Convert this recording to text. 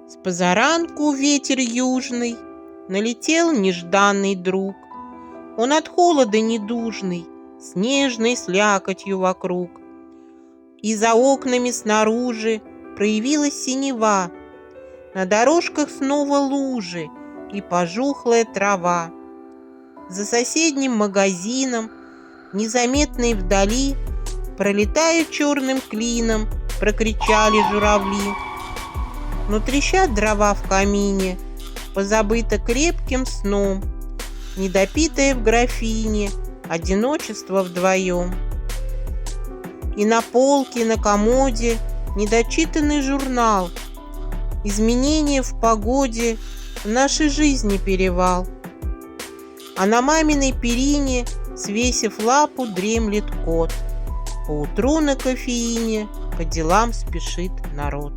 С позаранку ветер южный, налетел нежданный друг. Он от холода недужный, снежной слякотью вокруг. И за окнами снаружи проявилась синева, на дорожках снова лужи и пожухлая трава. За соседним магазином, незаметные вдали, пролетая черным клином, прокричали журавли. Но трещат дрова в камине, позабыто крепким сном, недопитое в графине одиночество вдвоем. И на полке, на комоде недочитанный журнал, изменения в погоде, в нашей жизни перевал. А на маминой перине, свесив лапу, дремлет кот. Поутру на кофеине по делам спешит народ.